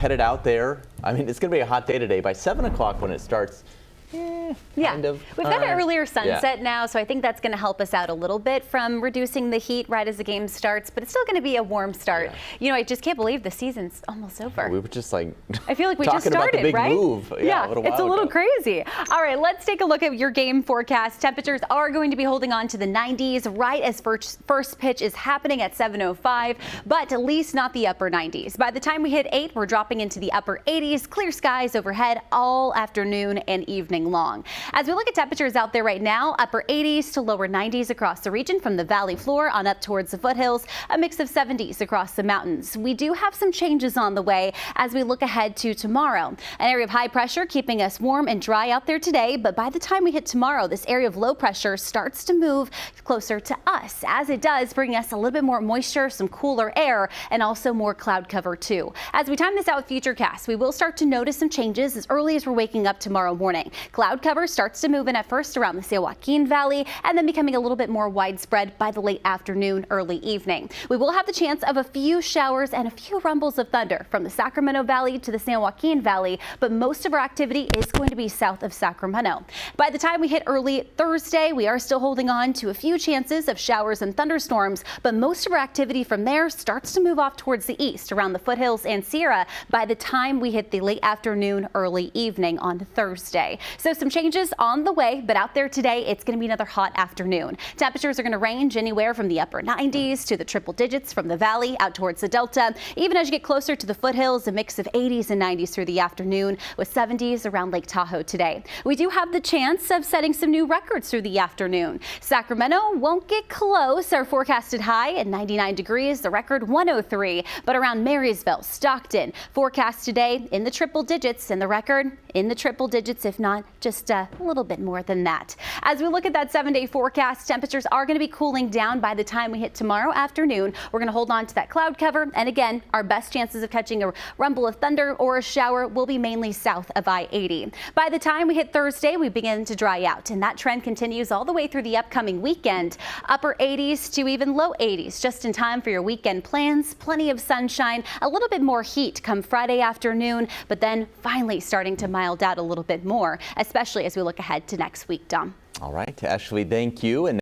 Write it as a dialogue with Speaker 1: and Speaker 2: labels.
Speaker 1: headed out there. I mean, it's going to be a hot day today. By 7 o'clock when it starts, kind of.
Speaker 2: We've got an earlier sunset now, so I think that's going to help us out a little bit from reducing the heat right as the game starts, but it's still going to be a warm start. You know, I just can't believe the season's almost over.
Speaker 1: We were just like
Speaker 2: I feel like we
Speaker 1: talking
Speaker 2: just started,
Speaker 1: about the big
Speaker 2: right?
Speaker 1: move.
Speaker 2: Yeah, it's a little
Speaker 1: ago.
Speaker 2: crazy. All right, let's take a look at your game forecast. Temperatures are going to be holding on to the 90s right as first pitch is happening at 7:05, but at least not the upper 90s. By the time we hit 8, we're dropping into the upper 80s, clear skies overhead all afternoon and evening long. As we look at temperatures out there right now, upper 80s to lower 90s across the region from the valley floor on up towards the foothills, a mix of 70s across the mountains. We do have some changes on the way as we look ahead to tomorrow. An area of high pressure keeping us warm and dry out there today, but by the time we hit tomorrow, this area of low pressure starts to move closer to us. As it does, bringing us a little bit more moisture, some cooler air, and also more cloud cover too. As we time this out with Futurecast, we will start to notice some changes as early as we're waking up tomorrow morning. Cloud cover starts to move in at first around the San Joaquin Valley and then becoming a little bit more widespread by the late afternoon, early evening. We will have the chance of a few showers and a few rumbles of thunder from the Sacramento Valley to the San Joaquin Valley, but most of our activity is going to be south of Sacramento. By the time we hit early Thursday, we are still holding on to a few chances of showers and thunderstorms, but most of our activity from there starts to move off towards the east around the foothills and Sierra by the time we hit the late afternoon, early evening on Thursday. So some changes on the way, but out there today, it's going to be another hot afternoon. Temperatures are going to range anywhere from the upper 90s to the triple digits from the valley out towards the delta. Even as you get closer to the foothills, a mix of 80s and 90s through the afternoon with 70s around Lake Tahoe today. We do have the chance of setting some new records through the afternoon. Sacramento won't get close. Our forecasted high at 99 degrees, the record 103, but around Marysville, Stockton, forecast today in the triple digits and the record in the triple digits, if not just a little bit more than that. As we look at that 7-day forecast, temperatures are going to be cooling down by the time we hit tomorrow afternoon. We're going to hold on to that cloud cover. And again, our best chances of catching a rumble of thunder or a shower will be mainly south of I-80. By the time we hit Thursday, we begin to dry out, and that trend continues all the way through the upcoming weekend. Upper 80s to even low 80s, just in time for your weekend plans. Plenty of sunshine, a little bit more heat come Friday afternoon, but then finally starting to mild out a little bit more, especially as we look ahead to next week, Dom.
Speaker 1: All right, Ashley, thank you. And